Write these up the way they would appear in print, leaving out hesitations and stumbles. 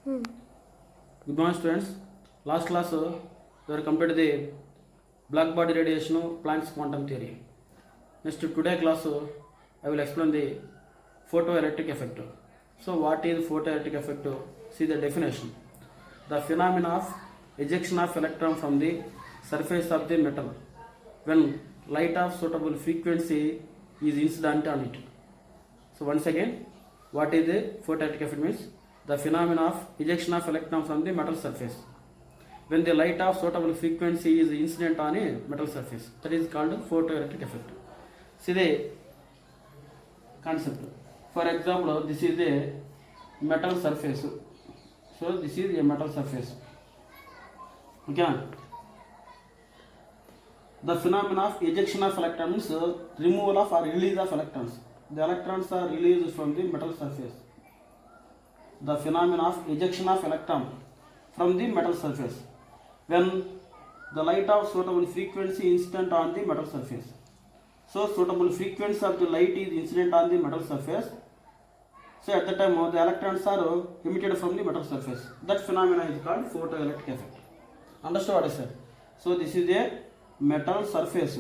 Good morning, students. Last class we have completed the black body radiation, Planck's quantum theory. Next today class I will explain the photoelectric effect. So what is photoelectric effect? See the definition. The phenomena of ejection of electron from the surface of the metal when light of suitable frequency is incident on it. So once again, what is the photoelectric effect means? The phenomena of ejection of electron from the metal surface when the light of suitable frequency is incident on a metal surface. That is called photoelectric effect. See the concept. For example, this is a metal surface. So this is a metal surface. Okay. The phenomena of ejection of electrons means removal of or release of electrons. The electrons are released from the metal surface. The phenomena of ejection of electron from the metal surface when the light of suitable frequency incident on the metal surface. So suitable frequency of the light is incident on the metal surface. So at the time the electrons are emitted from the metal surface. That phenomena is called photoelectric effect. Understood what I said? So this is a metal surface.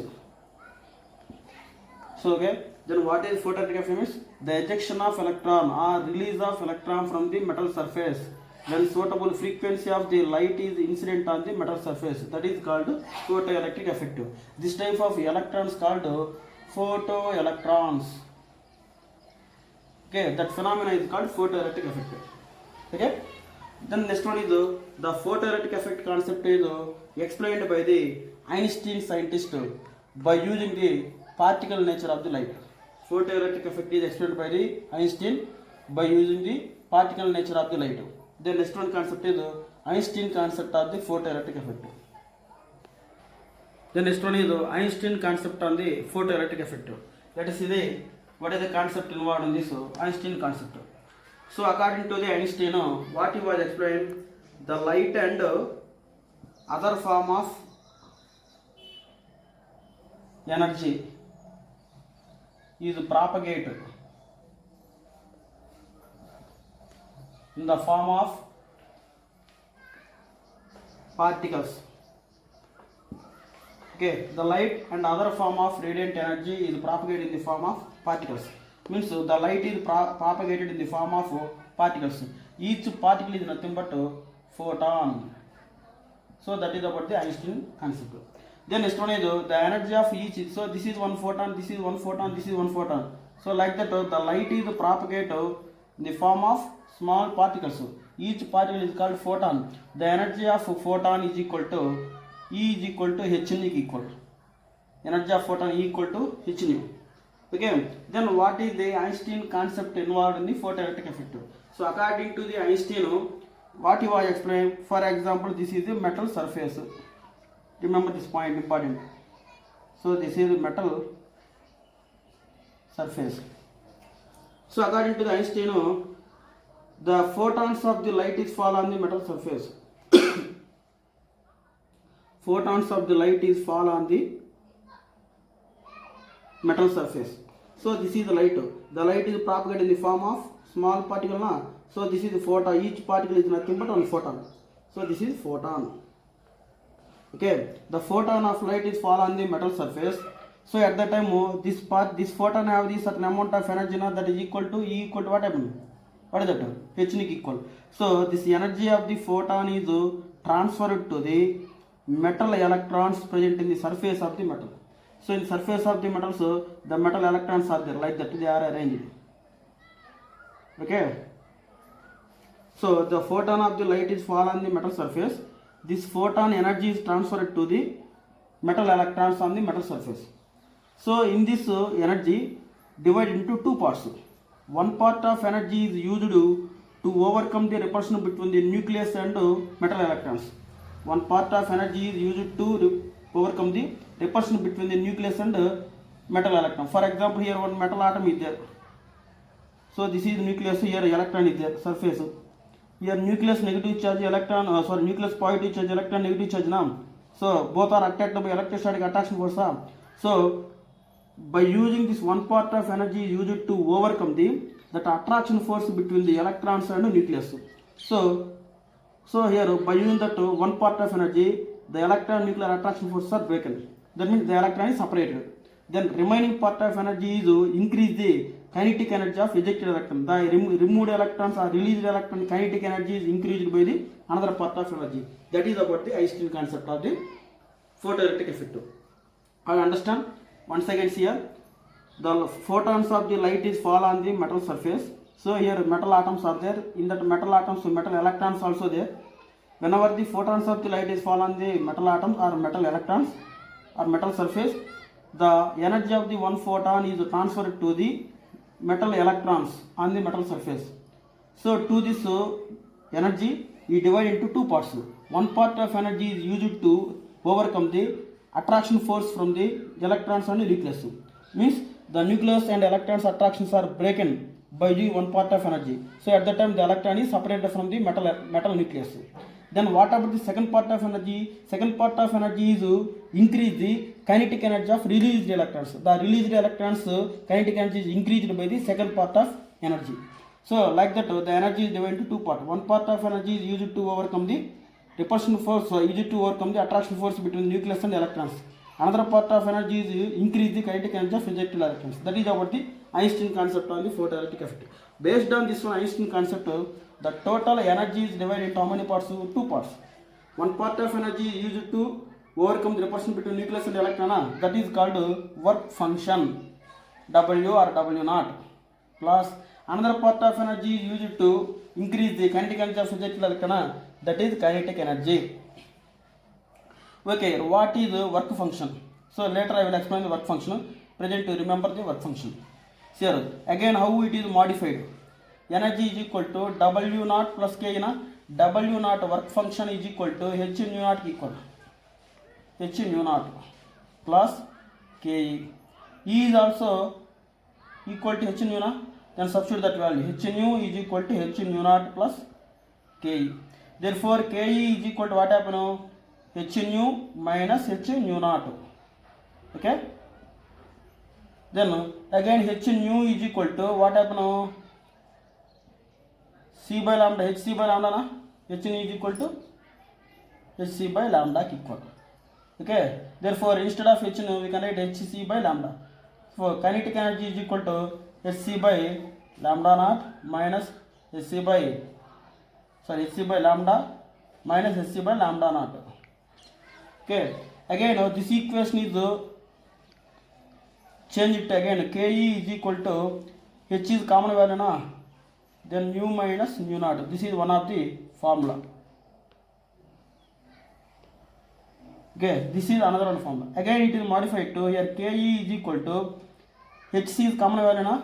So okay, then what is photoelectric effect means? The ejection of electron or release of electron from the metal surface when suitable frequency of the light is incident on the metal surface. That is called photoelectric effect. This type of electrons called photoelectrons. Okay, that phenomena is called photoelectric effect. Okay. Then next one is the photoelectric effect concept is explained by the Einstein scientist by using the particle nature of the light. Photoelectric effect is explained by the Einstein by using the particle nature of the light. The next one concept is Einstein concept of the photoelectric effect. The next one is Einstein concept on the photoelectric effect. Let us see what is the concept involved in this Einstein concept. So according to the Einstein, what he was explained, the light and other form of energy is propagated in the form of particles. Okay, the light and other form of radiant energy is propagated in the form of particles. Means the light is propagated in the form of particles. Each particle is nothing but photon. So that is about the Einstein concept. Then next one is the energy of each. So this is one photon, this is one photon, this is one photon. So like that the light is propagated in the form of small particles. Each particle is called photon. The energy of photon is equal to E is equal to h nu equal. Energy of photon E equal to h nu. Okay. Then what is the Einstein concept involved in the photoelectric effect? So according to the Einstein, what he was explained, for example, this is the metal surface. Remember this point, important. So this is the metal surface. So according to the Einstein, the photons of the light is fall on the metal surface. Photons of the light is fall on the metal surface. So this is the light. The light is propagated in the form of small particle. So this is the photon. Each particle is nothing but one photon. So this is photon. Okay, the photon of light is fall on the metal surface. So at that time, this photon have the certain amount of energy that is equal to E equal to what happened? What is that? H nu equal. So this energy of the photon is transferred to the metal electrons present in the surface of the metal. So in the surface of the metal, so the metal electrons are there like that, they are arranged. Okay. So the photon of the light is fall on the metal surface. This photon energy is transferred to the metal electrons on the metal surface. So in this energy divided into two parts. One part of energy is used to overcome the repulsion between the nucleus and metal electrons. One part of energy is used to overcome the repulsion between the nucleus and metal electron. For example, here one metal atom is there. So this is nucleus, here electron is there, surface. Here nucleus negative charge, electron, nucleus positive charge, electron negative charge now. So both are attracted by electrostatic attraction force. So by using this one part of energy used to overcome that attraction force between the electrons and nucleus. So here by using that one part of energy, the electron nuclear attraction forces are broken. That means the electron is separated. Then remaining part of energy is increase the kinetic energy of ejected electron. The removed electrons or released electron kinetic energy is increased by the another part of energy. That is about the Einstein concept of the photoelectric effect. I understand. Once again here, the photons of the light is fall on the metal surface. So here metal atoms are there. In that metal atoms, metal electrons also there. Whenever the photons of the light is fall on the metal atoms or metal electrons or metal surface, the energy of the one photon is transferred to the metal electrons on the metal surface. So to this energy, we divide into two parts. One part of energy is used to overcome the attraction force from the electrons and the nucleus. Means the nucleus and electrons attractions are broken by the one part of energy. So at that time the electron is separated from the metal nucleus. Then what about the second part of energy? Second part of energy is increase the kinetic energy of released electrons. The released electrons kinetic energy is increased by the second part of energy. So like that the energy is divided into two parts. One part of energy is used to overcome the repulsion force, used to overcome the attraction force between the nucleus and electrons. Another part of energy is increase the kinetic energy of ejected electrons. That is about the Einstein concept on the photoelectric effect. Based on this one Einstein concept, the total energy is divided into how many parts? Two parts. One part of energy is used to overcome the repulsion between nucleus and electron. That is called work function, W or W naught. Plus another part of energy is used to increase the kinetic energy of ejected electron. That is kinetic energy. Okay, what is the work function? So later I will explain the work function. Present to remember the work function. Here again how it is modified. Energy is equal to W naught plus K. W naught work function is equal to H nu naught equal. H nu naught plus K. E is also equal to H nu naught. Then substitute that value. H nu is equal to H nu naught plus K. Therefore K is equal to what happen? H nu minus H nu naught. Okay. Then again H nu is equal to what happen? C by lambda. H C by lambda na? H nu is equal to H C by lambda equal. Okay. Therefore instead of H nu we can write H C by lambda. So kinetic energy is equal to H C by lambda naught minus H C by lambda minus H C by lambda naught. Okay. Again this equation is change it again. Ke is equal to H is common value na, then nu minus nu naught. This is one of the formula. Okay, this is another one formula. Again it is modified to here Ke is equal to Hc is common value na,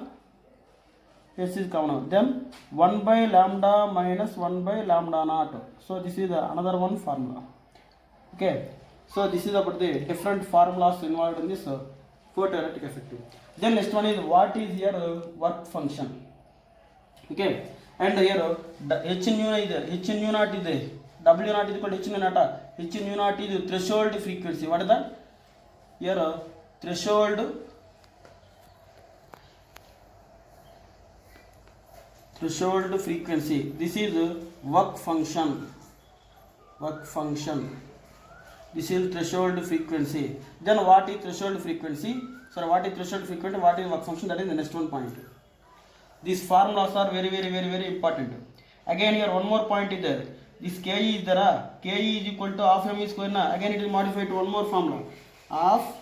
H is common. Then 1 by lambda minus 1 by lambda naught. So this is another one formula. Okay. So this is about the different formulas involved in this photoelectric effect. Then next one is what is here work function. Okay. And here H nu is there. H nu naught is there. W naught is equal to H nu naught. H nu naught is threshold frequency. What is that? Here threshold frequency. This is work function. This is threshold frequency. Then what is threshold frequency? So what is threshold frequency? What is work function? That is the next one point. These formulas are very important. Again here one more point is there. This Ke is there. Ke is equal to half mv square na. Again it is modified to one more formula. Half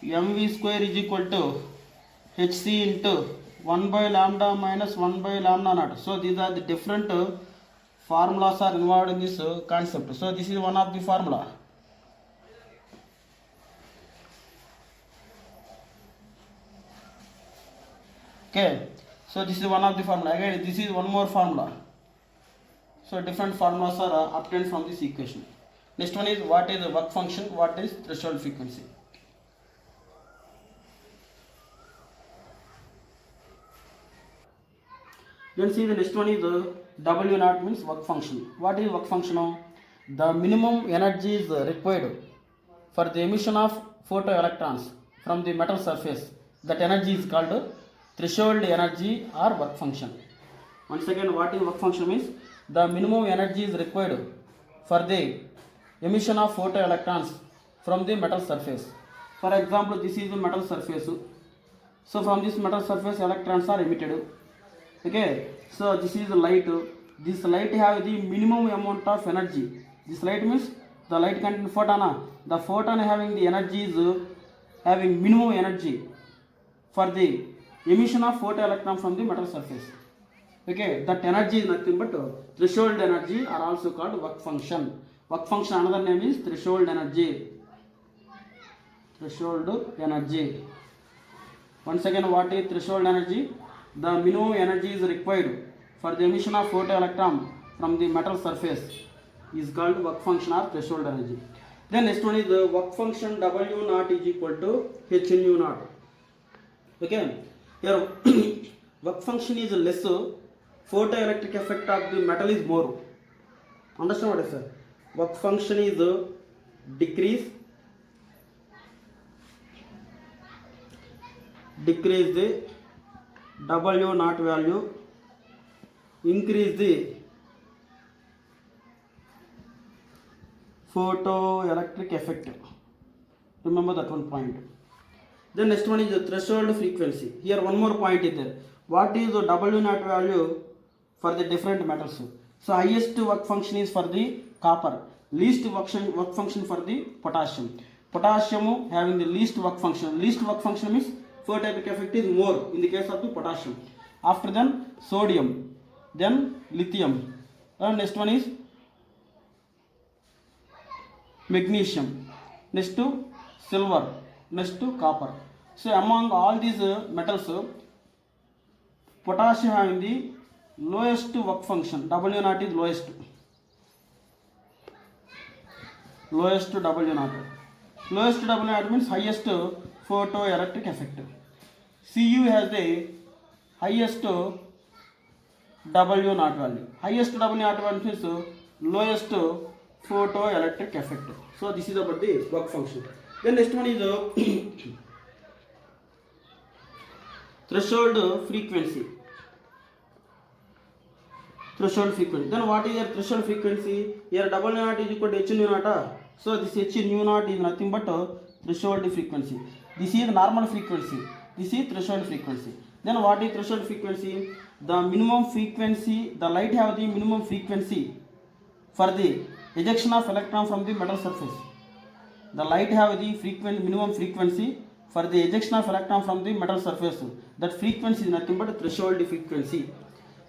mv square is equal to Hc into 1 by lambda minus 1 by lambda naught. So these are the different formulas are involved in this concept. So this is one of the formula. Okay, so this is one of the formula. Again this is one more formula. So different formulas are obtained from this equation. Next one is what is the work function, what is threshold frequency. Then see the next one is W naught means work function. What is work function? The minimum energy is required for the emission of photoelectrons from the metal surface. That energy is called threshold energy or work function. Once again, what is work function means? the minimum energy is required for the emission of photoelectrons from the metal surface. For example, this is the metal surface. So from this metal surface, electrons are emitted. Okay, so this is the light. This light have the minimum amount of energy. This light means the light contain photon. The photon having the energy is having minimum energy for the emission of photoelectron from the metal surface. Okay, that energy is nothing but threshold energy, are also called work function. Work function, another name is threshold energy. Threshold energy. Once again, what is threshold energy? The minimum energy is required for the emission of photoelectron from the metal surface is called work function or threshold energy. Then next one is the work function W naught is equal to H nu naught. Okay, here work function is less, photoelectric effect of the metal is more. Understand what I said? Work function is decrease the W naught value, increase the photoelectric effect. Remember that one point. Then next one is the threshold frequency. Here one more point is there. What is the W naught value for the different metals? So highest work function is for the copper, least work function for the potassium. Potassium having the least work function. Least work function means photoelectric effect is more in the case of the potassium. After then sodium, then lithium, and next one is magnesium, next to silver, next to copper. So among all these metals, potassium having the lowest work function. W naught is lowest W naught. Lowest W naught means highest photoelectric effect. Cu has the highest W naught value. Highest W naught value means lowest photoelectric effect. So this is about the work function. Then next one is threshold frequency. Threshold frequency. Then what is your threshold frequency? Here W naught is equal to H nu naught. So this H nu naught is nothing but threshold frequency. This is normal frequency. This is threshold frequency. Then what is threshold frequency? The minimum frequency, the light have the minimum frequency for the ejection of electron from the metal surface. The light have the minimum frequency for the ejection of electron from the metal surface. That frequency is nothing but threshold frequency.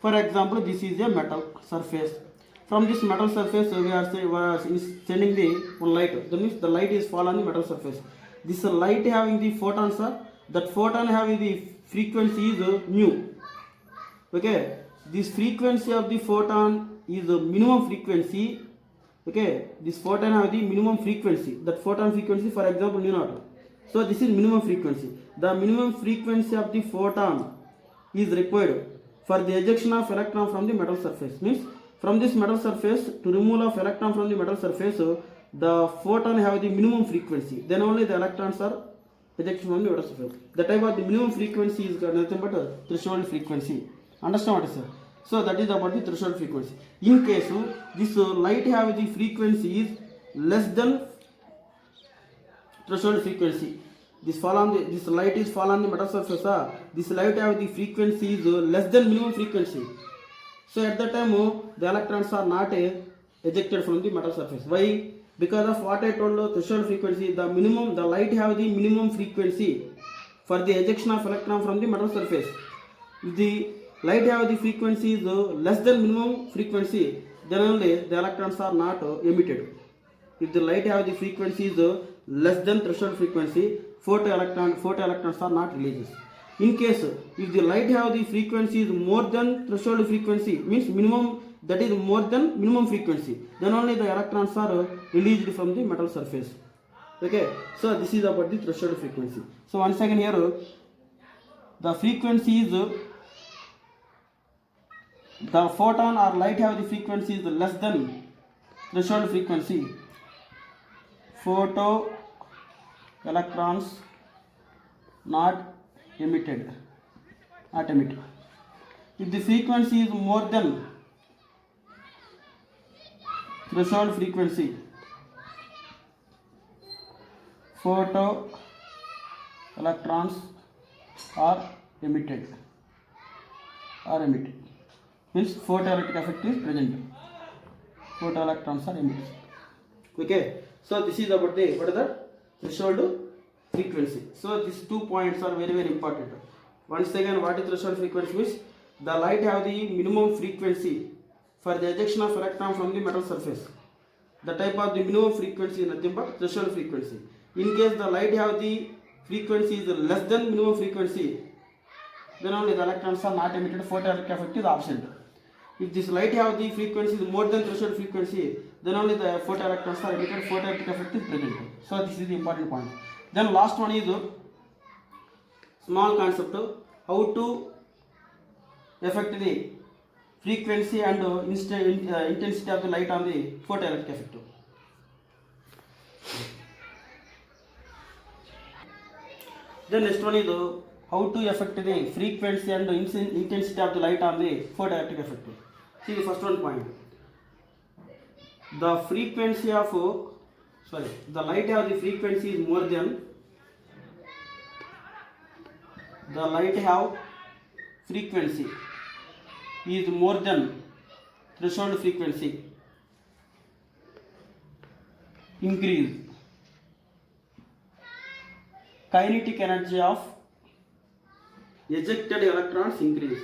For example, this is a metal surface. From this metal surface, we are sending the one light. That means the light is fall on the metal surface. This light having the photons, that photon having the frequency is nu. Okay, this frequency of the photon is the minimum frequency. Okay, this photon have the minimum frequency. That photon frequency, for example, nu naught. So this is minimum frequency. The minimum frequency of the photon is required for the ejection of electron from the metal surface. Means from this metal surface, to removal of electron from the metal surface, the photon have the minimum frequency. Then only the electrons are ejected from the metal surface. The type of the minimum frequency is nothing but threshold frequency. Understand what I said? So that is about the threshold frequency. In case this light have the frequency is less than threshold frequency. This light is fall on the metal surface. This light have the frequency is less than minimum frequency. So at that time the electrons are not ejected from the metal surface. Why? Because of what I told, threshold frequency. The light have the minimum frequency for the ejection of electron from the metal surface. If the light have the frequency is less than minimum frequency, then only the electrons are not emitted. If the light have the frequency is less than threshold frequency, photoelectrons are not released. In case if the light have the frequency is more than threshold frequency, means minimum, that is more than minimum frequency, then only the electrons are released from the metal surface. Okay, so this is about the threshold frequency. So once again here, the frequency is the photon or light have the frequency is less than threshold frequency. Photo electrons not emitted. If the frequency is more than threshold frequency photo electrons are emitted means photoelectric effect is present, photoelectrons are emitted. Okay, so this is about the what is the threshold frequency. So these 2 points are very very important. Once again, what is threshold frequency means the light have the minimum frequency for the ejection of electron from the metal surface. The type of the minimum frequency is nothing but threshold frequency. In case the light have the frequency is less than minimum frequency, then only the electrons are not emitted, photoelectric effect is absent. If this light have the frequency is more than threshold frequency, then only the photoelectrons are emitted, photoelectric effect is present. So this is the important point. Then last one is small concept, how to affect the frequency and intensity of the light on the photoelectric effect. Then next one is how to affect the frequency and intensity of the light on the photoelectric effect. See the first one point. The frequency of the light have the frequency is more than the light have frequency is more than threshold frequency increase kinetic energy of ejected electrons increase.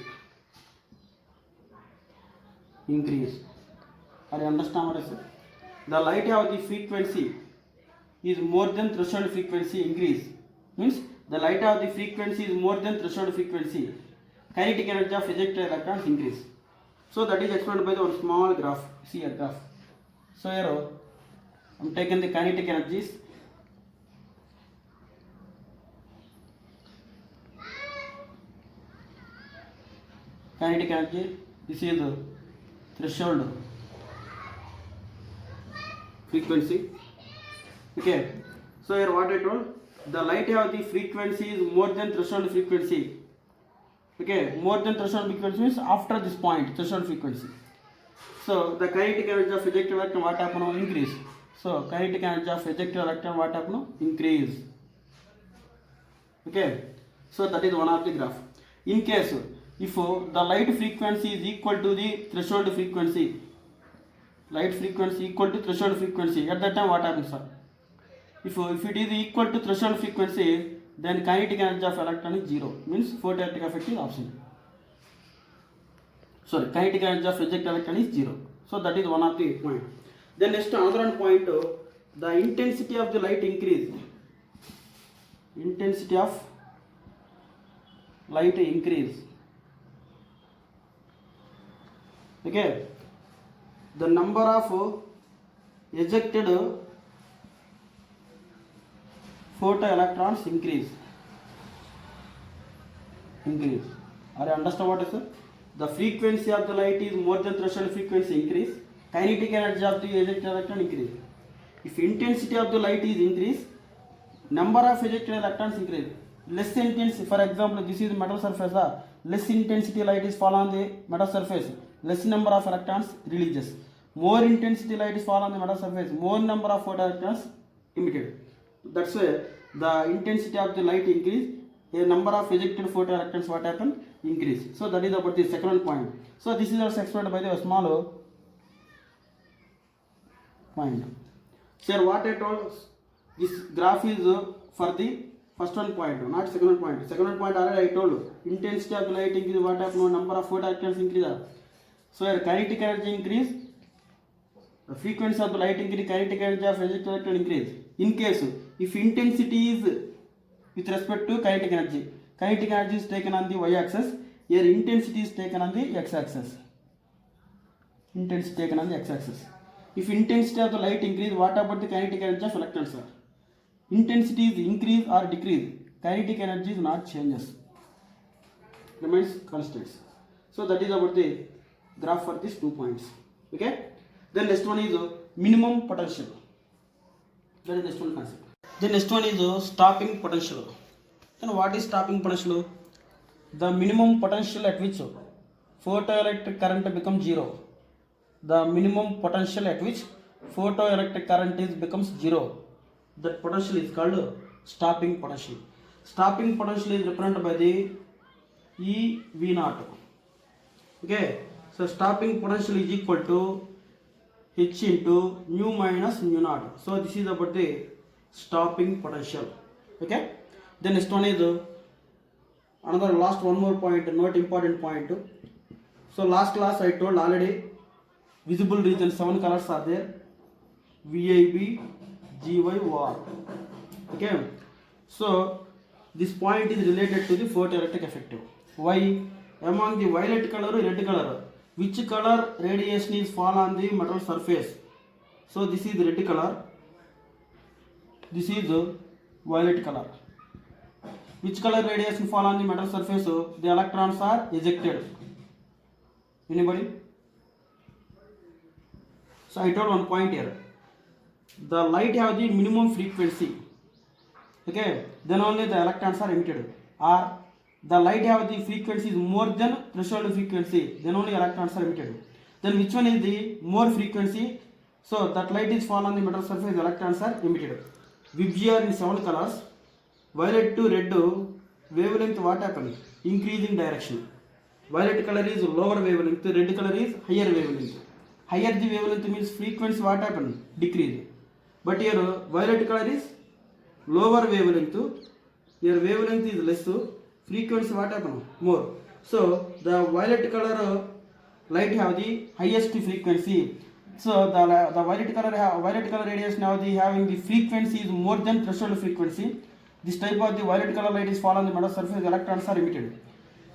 Are you understand what I said? The light have the frequency is more than threshold frequency increase means the light of the frequency is more than threshold frequency, kinetic energy of ejected electrons increase. So that is explained by the one small graph. See a graph. So here I am taking the kinetic energies. Kinetic energy, this is the threshold frequency. Okay, so here what I told, the light have the frequency is more than threshold frequency. Okay, more than threshold frequency means after this point threshold frequency. So the kinetic energy of ejected electron what happen? Increase. So kinetic energy of ejected electron what happen? Increase. Okay, so that is one of the graph. In case if the light frequency is equal to the threshold frequency, light frequency equal to threshold frequency, at that time what happens, sir? If it is equal to threshold frequency, then kinetic energy of electron is 0, means photoelectric effect is absent. Sorry, kinetic energy of ejected electron is 0. So that is one of the point. Then next another one point, the intensity of the light increase. Intensity of light increase. Okay, the number of ejected photoelectrons increase. Are you understand what I said? The frequency of the light is more than threshold frequency increase, kinetic energy of the ejected electron increase. If intensity of the light is increase, number of ejected electrons increase. Less intensity, for example, this is metal surface, less intensity light is fall on the metal surface, less number of electrons releases. More intensity light is fall on the metal surface, more number of photoelectrons emitted. That's why the intensity of the light increase, a number of ejected photoelectrons what happen? Increase. So that is about the second point. So this is also explained by the small point. So what I told, this graph is for the first one point, not second point. Second point already I told, intensity of the light increase, what happen? Number of photoelectrons increase. So here kinetic energy increase, the frequency of the light increase, kinetic energy of ejected electron increase. In case if intensity is with respect to kinetic energy is taken on the y-axis, here intensity is taken on the x-axis. Intensity taken on the x-axis. If intensity of the light increase, what about the kinetic energy of electrons, sir? Intensity is increase or decrease, kinetic energy is not changes, remains constants. So that is about the graph for these 2 points. Okay. Then next one is minimum potential. That is next one concept. Then next one is stopping potential. Then what is stopping potential? The minimum potential at which photoelectric current becomes 0. the minimum potential at which photoelectric current is becomes zero. That potential is called stopping potential. Stopping potential is represented by the EV0. Okay, so stopping potential is equal to H into nu minus nu naught. So this is about the stopping potential. Okay, then next one is another last one more point, not important point. So last class I told already visible region 7 colors are there: VIB, GY, OR. Okay, so this point is related to the photoelectric effect. Why? Among the violet color, red color, which color radiation is fall on the metal surface? So this is red color, this is violet color. Which color radiation fall on the metal surface? The electrons are ejected. Anybody? So I told one point here. The light have the minimum frequency. Okay, then only the electrons are emitted. Or the light have the frequency is more than threshold frequency, then only electrons are emitted. Then which one is the more frequency? So that light is fall on the metal surface, electrons are emitted. VIB are in 7 colors. Violet to red wavelength what happen? Increasing direction. Violet color is lower wavelength, red color is higher wavelength. Higher the wavelength means frequency what happen? Decrease. But here violet color is lower wavelength, your wavelength is less, frequency what happen? More. So the violet color light have the highest frequency. So the violet color radiation having the frequency is more than threshold frequency. This type of the violet color light is fall on the metal surface, electrons are emitted.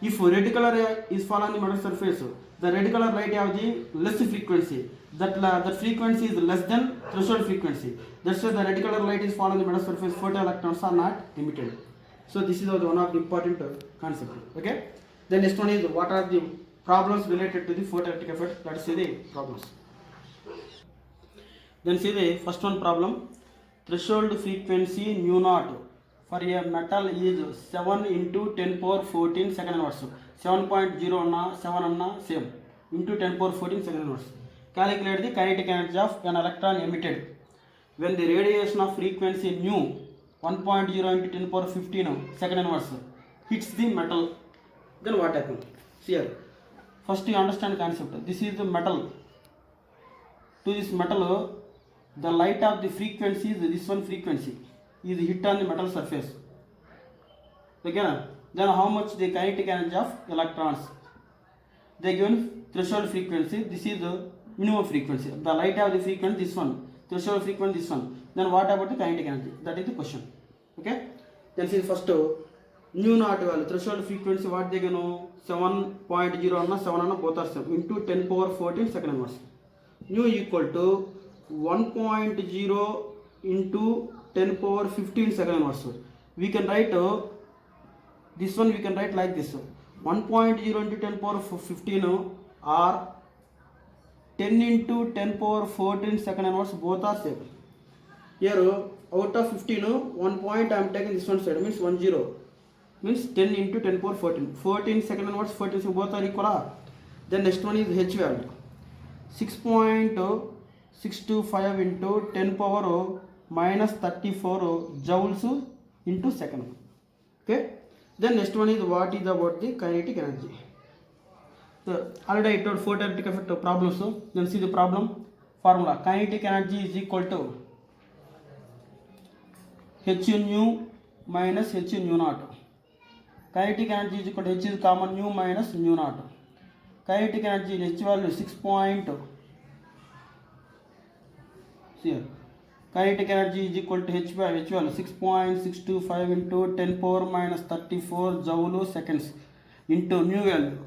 If red color is fall on the metal surface, the red color light have the less frequency. That frequency is less than threshold frequency. That's why the red color light is fall on the metal surface, photoelectrons are not emitted. So this is one of the important concept. Okay. Then next one is what are the problems related to the photoelectric effect. Let's see the problems. Then see the first one problem. Threshold frequency nu naught for a metal is 7 into 10 power 14 second inverse. 7.0 anna 7 anna same into 10 power 14 second inverse. Calculate the kinetic energy of an electron emitted when the radiation of frequency nu 1.0 into 10 power 15 second inverse hits the metal. Then what happens? See here. First you understand concept. This is the metal. To this metal, the light of the frequency is this one frequency is hit on the metal surface. Okay. Then how much the kinetic energy of electrons? They given threshold frequency. This is the minimum frequency. The light of the frequency this one. Threshold frequency this one. Then what about the kinetic energy? That is the question. Okay. Then see first nu naught value threshold frequency what they know 7.0 anna 7 anna both are same into 10 power 14 second inverse. Nu equal to 1.0 into 10 power 15 second inverse. We can write this one we can write like this 1.0 into 10 power 15 or 10 into 10 power 14 second inverse both are same. Here out of 15 1 point I am taking this one side means 10 means 10 into 10 power 14 second inverse 14 so both are equal. Then next one is H value 6.625 into 10 power minus 34 joules into second. Okay. Then next one is what is about the kinetic energy. So already I told photoelectric effect problems. So then see the problem formula. Kinetic energy is equal to H nu minus H nu naught. Kinetic energy is equal to H is common nu minus nu naught. Kinetic energy in H value 6. Here kinetic energy is equal to H value 6.625 into 10 power minus 34 joule seconds into nu value.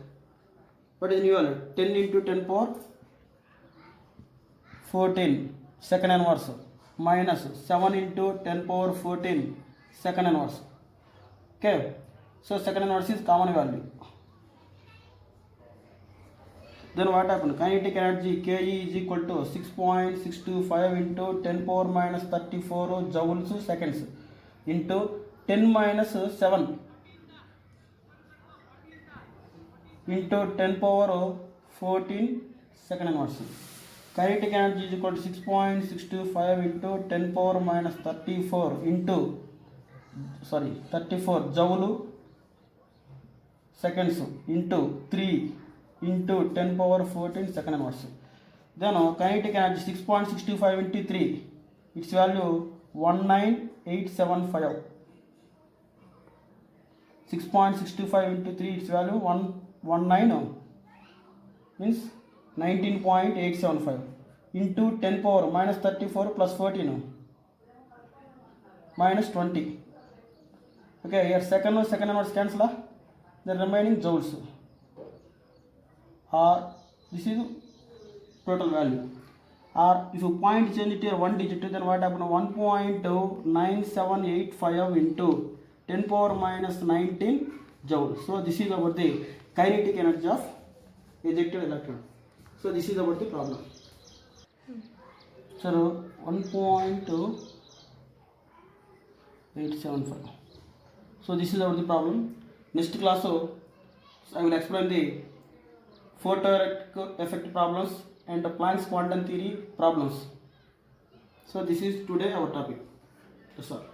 What is nu value? 10 into 10 power 14 second inverse minus 7 into 10 power 14 second inverse. Okay. So second inverse is common value. Then what happened? Kinetic energy Ke is equal to 6.625 into 10 power minus 34 joules seconds into 10 minus 7 into 10 power 14 second inverse. Kinetic energy is equal to 6.625 into 10 power minus 34 joule seconds into 3 into 10 power 14 second inverse. Then kinetic energy 6.625 into 3, its value 19875. 6.625 into 3, its value 119 means 19.875 into 10 power minus 34 plus 14 minus 20. Okay, here second inverse cancel, the remaining joules. This is total value. Or if you point change it here one digit, then what happen? 1.9785 into 10 power minus 19 joule. So this is about the kinetic energy of ejected electron. So this is about the problem. So 1.875. So this is about the problem. Next class I will explain the photoelectric effect problems and the Planck's quantum theory problems. So this is today our topic. That's all.